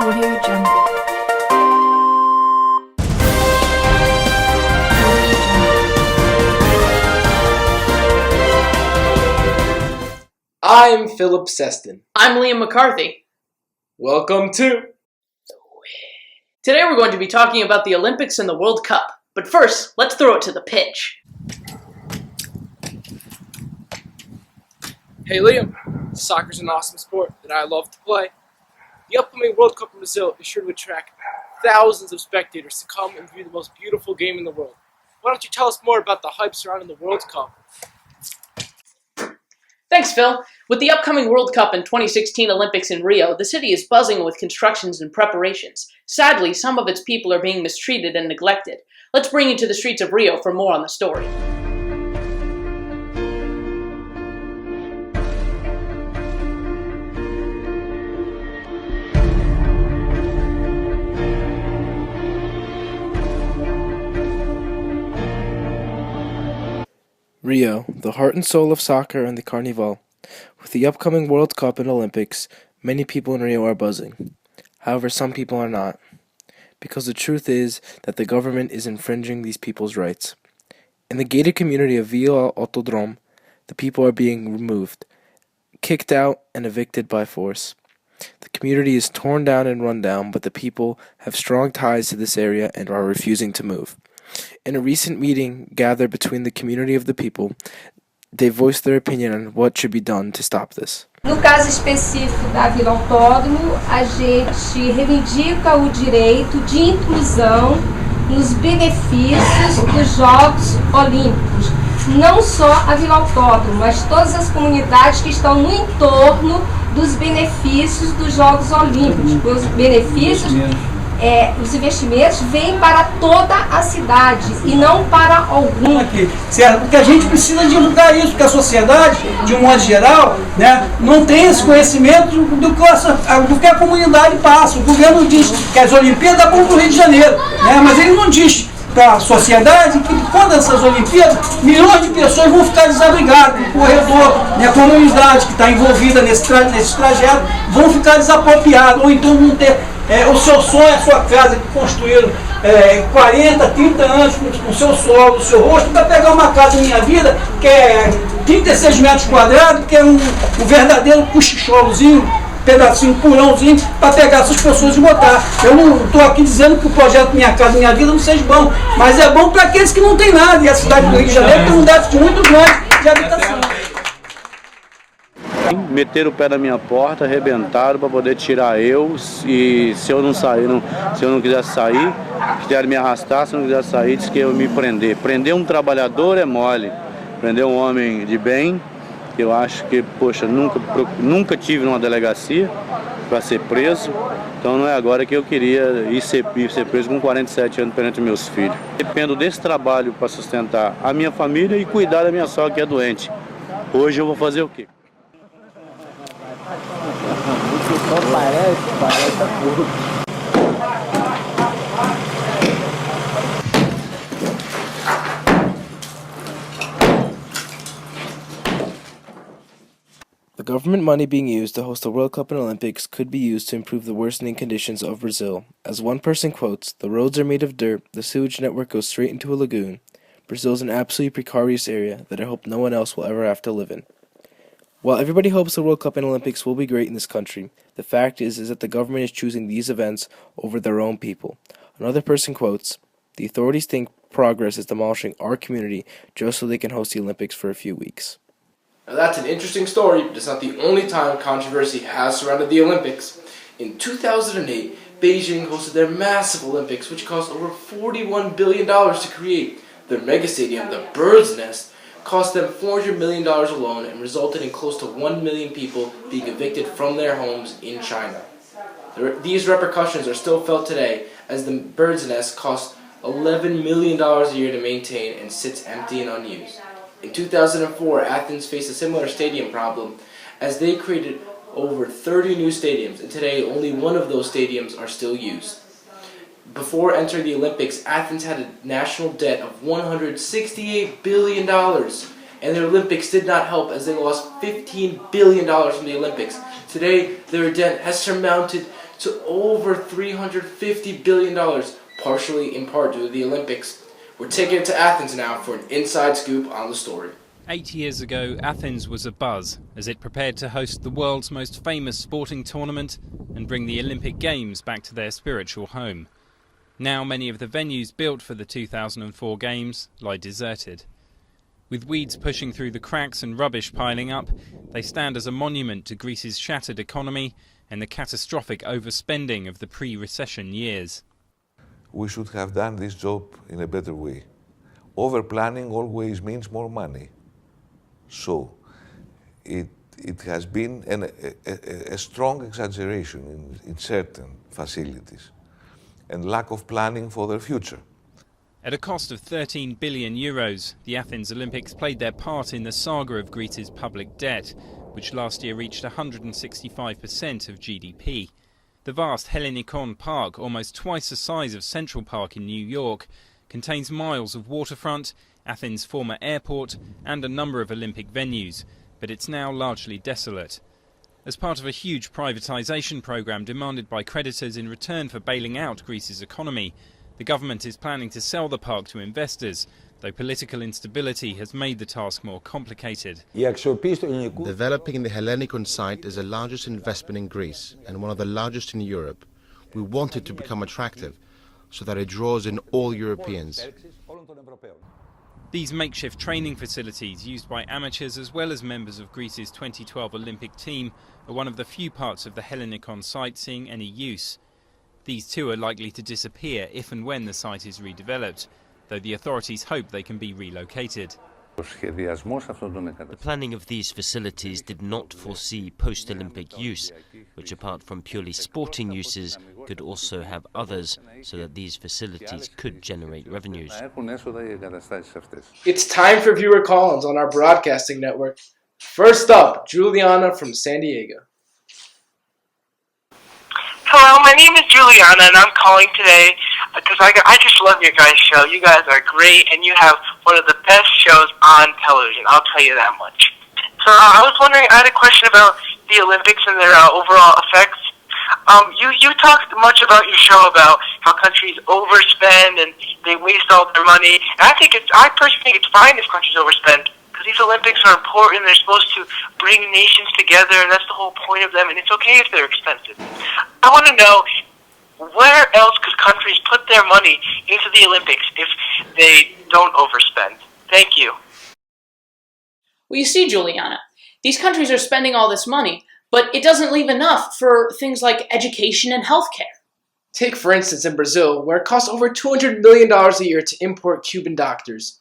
Audio Jungle. I'm Philip Seston. I'm Liam McCarthy. Welcome to... Today we're going to be talking about the Olympics and the World Cup. But first, let's throw it to the pitch. Hey Liam, soccer's an awesome sport that I love to play. The upcoming World Cup in Brazil is sure to attract thousands of spectators to come and view the most beautiful game in the world. Why don't you tell us more about the hype surrounding the World Cup? Thanks, Phil. With the upcoming World Cup and 2016 Olympics in Rio, the city is buzzing with constructions and preparations. Sadly, some of its people are being mistreated and neglected. Let's bring you to the streets of Rio for more on the story. Rio, the heart and soul of soccer and the Carnival. With the upcoming World Cup and Olympics, many people in Rio are buzzing. However, some people are not. Because the truth is that the government is infringing these people's rights. In the gated community of Vila Autodrome, the people are being removed, kicked out, and evicted by force. The community is torn down and run down, but the people have strong ties to this area and are refusing to move. In a recent meeting gathered between the community of the people, they voiced their opinion on what should be done to stop this. No caso específico da Vila Autódromo, a gente reivindica o direito de inclusão nos benefícios dos Jogos Olímpicos. Não só a Vila Autódromo, mas todas as comunidades que estão no entorno dos benefícios dos Jogos Olímpicos. Os benefícios, os investimentos vêm para toda a cidade e não para algum. Certo? Porque a gente precisa divulgar isso, porque a sociedade, de um modo geral, né, não tem esse conhecimento do que a comunidade passa. O governo diz que as Olimpíadas é bom para o Rio de Janeiro, né, mas ele não diz para a sociedade que quando essas Olimpíadas, milhões de pessoas vão ficar desabrigadas, o corredor, né, a comunidade que está envolvida nesse trajeto, vão ficar desapropriadas, ou então vão ter o seu sonho, a sua casa que construíram 40, 30 anos com o seu solo, o seu rosto, para pegar uma casa Minha Vida, que é 36 metros quadrados, que é um verdadeiro cochicholozinho, pedacinho, purãozinho, para pegar essas pessoas e botar. Eu não estou aqui dizendo que o projeto Minha Casa Minha Vida não seja bom, mas é bom para aqueles que não têm nada, e a cidade do Rio de Janeiro tem um déficit muito grande de habitação. Meteram o pé na minha porta, arrebentaram para poder tirar eu, e se eu não sair, se eu não quisesse sair, quiseram me arrastar, se eu não quisesse sair, disse que eu me prender. Prender um trabalhador é mole, prender um homem de bem, eu acho que, poxa, nunca tive numa delegacia para ser preso, então não é agora que eu queria ir ser preso com 47 anos perante meus filhos. Dependo desse trabalho para sustentar a minha família e cuidar da minha sogra que é doente. Hoje eu vou fazer o quê? The government money being used to host the World Cup and Olympics could be used to improve the worsening conditions of Brazil. As one person quotes, "The roads are made of dirt, the sewage network goes straight into a lagoon. Brazil is an absolutely precarious area that I hope no one else will ever have to live in." While everybody hopes the World Cup and Olympics will be great in this country, the fact is that the government is choosing these events over their own people. Another person quotes, "The authorities think progress is demolishing our community just so they can host the Olympics for a few weeks." Now that's an interesting story, but it's not the only time controversy has surrounded the Olympics. In 2008, Beijing hosted their massive Olympics, which cost over $41 billion to create. Their mega stadium, the Bird's Nest, cost them $400 million alone and resulted in close to 1 million people being evicted from their homes in China. These repercussions are still felt today, as the Bird's Nest costs $11 million a year to maintain and sits empty and unused. In 2004, Athens faced a similar stadium problem, as they created over 30 new stadiums, and today only one of those stadiums are still used. Before entering the Olympics, Athens had a national debt of $168 billion, and their Olympics did not help as they lost $15 billion from the Olympics. Today, their debt has surmounted to over $350 billion, partially in part due to the Olympics. We're taking it to Athens now for an inside scoop on the story. 8 years ago, Athens was abuzz as it prepared to host the world's most famous sporting tournament and bring the Olympic Games back to their spiritual home. Now many of the venues built for the 2004 Games lie deserted. With weeds pushing through the cracks and rubbish piling up, they stand as a monument to Greece's shattered economy and the catastrophic overspending of the pre-recession years. We should have done this job in a better way. Over-planning always means more money. So it has been a strong exaggeration in certain facilities and lack of planning for their future. At a cost of €13 billion, the Athens Olympics played their part in the saga of Greece's public debt, which last year reached 165% of GDP. The vast Hellinikon Park, almost twice the size of Central Park in New York, contains miles of waterfront, Athens' former airport, and a number of Olympic venues, but it's now largely desolate. As part of a huge privatisation programme demanded by creditors in return for bailing out Greece's economy, the government is planning to sell the park to investors, though political instability has made the task more complicated. Developing the Hellinikon site is the largest investment in Greece and one of the largest in Europe. We want it to become attractive so that it draws in all Europeans. These makeshift training facilities, used by amateurs as well as members of Greece's 2012 Olympic team, are one of the few parts of the Hellinikon site seeing any use. These too are likely to disappear if and when the site is redeveloped, though the authorities hope they can be relocated. The planning of these facilities did not foresee post-Olympic use, which apart from purely sporting uses could also have others, so that these facilities could generate revenues. It's time for viewer call-ins on our broadcasting network. First up, Juliana from San Diego. Hello, my name is Juliana, and I'm calling today because I just love your guys' show. You guys are great, and you have one of the best shows on television. I'll tell you that much. So I was wondering, I had a question about the Olympics and their overall effects. You talked much about your show about how countries overspend and they waste all their money. And I personally think it's fine if countries overspend, because these Olympics are important. They're supposed to bring nations together, and that's the whole point of them, and it's okay if they're expensive. I want to know, where else could countries put their money into the Olympics if they don't overspend? Thank you. Well, you see, Juliana, these countries are spending all this money, but it doesn't leave enough for things like education and healthcare. Take, for instance, in Brazil, where it costs over $200 million a year to import Cuban doctors.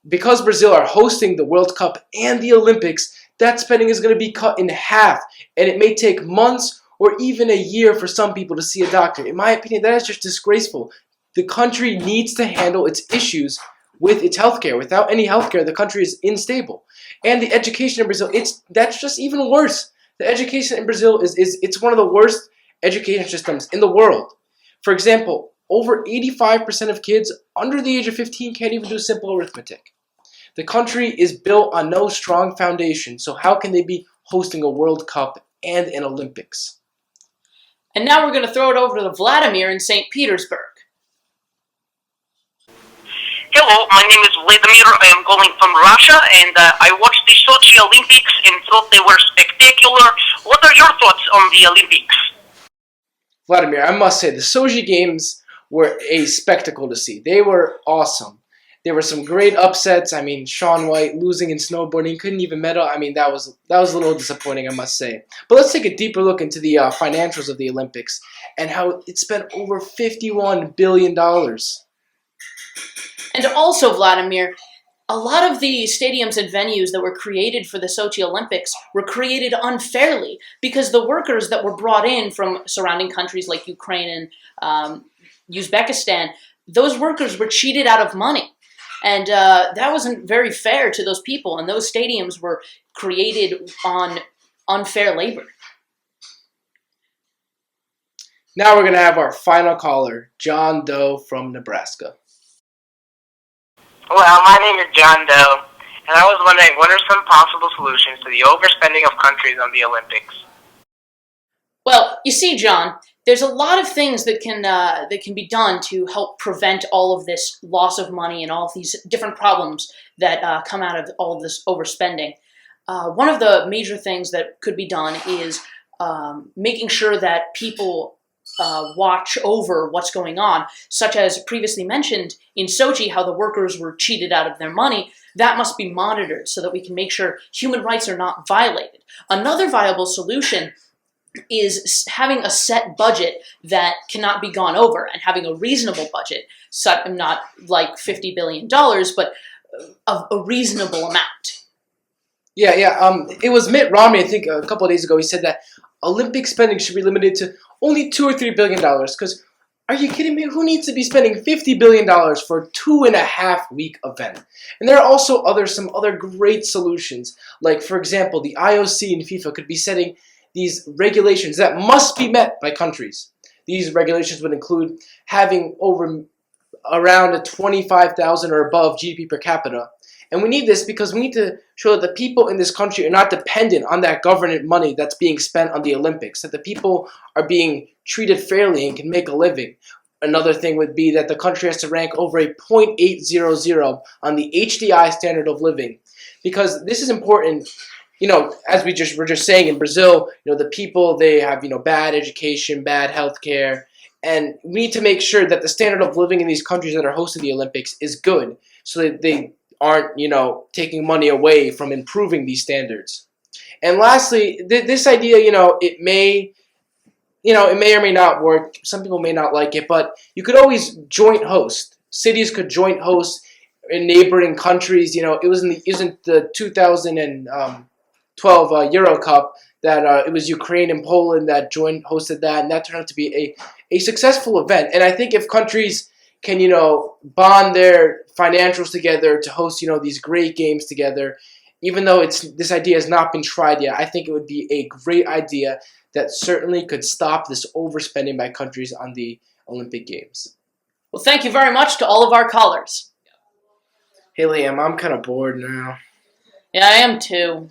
Because Brazil are hosting the World Cup and the Olympics, that spending is going to be cut in half, and it may take months or even a year for some people to see a doctor. In my opinion, that is just disgraceful. The country needs to handle its issues with its healthcare. Without any healthcare, the country is unstable. And the education in Brazil, that's just even worse. The education in Brazil it's one of the worst education systems in the world. For example, over 85% of kids under the age of 15 can't even do simple arithmetic. The country is built on no strong foundation, so how can they be hosting a World Cup and an Olympics? And now we're going to throw it over to Vladimir in St. Petersburg. Hello, my name is Vladimir. I am calling from Russia, and I watched the Sochi Olympics and thought they were spectacular. What are your thoughts on the Olympics? Vladimir, I must say, the Sochi Games were a spectacle to see. They were awesome. There were some great upsets. I mean, Shaun White losing in snowboarding, couldn't even medal. I mean, that was a little disappointing, I must say. But let's take a deeper look into the financials of the Olympics and how it spent over $51 billion. And also, Vladimir, a lot of the stadiums and venues that were created for the Sochi Olympics were created unfairly because the workers that were brought in from surrounding countries like Ukraine and Uzbekistan, those workers were cheated out of money. And that wasn't very fair to those people, and those stadiums were created on unfair labor. Now we're going to have our final caller, John Doe from Nebraska. Well, my name is John Doe, and I was wondering, what are some possible solutions to the overspending of countries on the Olympics? Well, you see, John, There's a lot of things that can be done to help prevent all of this loss of money and all of these different problems that come out of all of this overspending. One of the major things that could be done is making sure that people watch over what's going on, such as previously mentioned in Sochi, how the workers were cheated out of their money. That must be monitored so that we can make sure human rights are not violated. Another viable solution is having a set budget that cannot be gone over, and having a reasonable budget, not like $50 billion, but a reasonable amount. Yeah. It was Mitt Romney, I think, a couple of days ago. He said that Olympic spending should be limited to only $2 or $3 billion. Because, are you kidding me? Who needs to be spending $50 billion for a 2.5-week event? And there are also some other great solutions. Like, for example, the IOC and FIFA could be setting these regulations that must be met by countries. These regulations would include having around a 25,000 or above GDP per capita. And we need this because we need to show that the people in this country are not dependent on that government money that's being spent on the Olympics, that the people are being treated fairly and can make a living. Another thing would be that the country has to rank over a 0.800 on the HDI standard of living. Because this is important, as we're just saying, in Brazil, the people, they have, bad education, bad health care. And we need to make sure that the standard of living in these countries that are hosting the Olympics is good, so that they aren't, taking money away from improving these standards. And lastly, this idea, it may or may not work. Some people may not like it, but you could always joint host. Cities could joint host in neighboring countries. It was isn't the 2012 Euro Cup that it was Ukraine and Poland that joint hosted that, and that turned out to be a successful event. And I think if countries can, bond their financials together to host, these great games together, even though this idea has not been tried yet, I think it would be a great idea that certainly could stop this overspending by countries on the Olympic Games. Well, thank you very much to all of our callers. Hey, Liam, I'm kind of bored now. Yeah, I am too.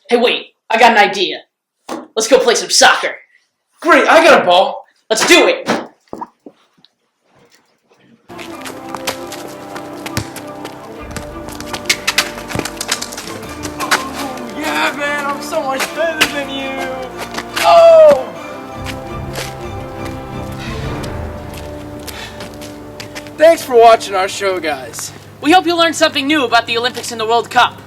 Hey, wait, I got an idea. Let's go play some soccer. Great, I got a ball. Let's do it. Yeah, man, I'm so much better than you. Oh! Thanks for watching our show, guys. We hope you learned something new about the Olympics and the World Cup.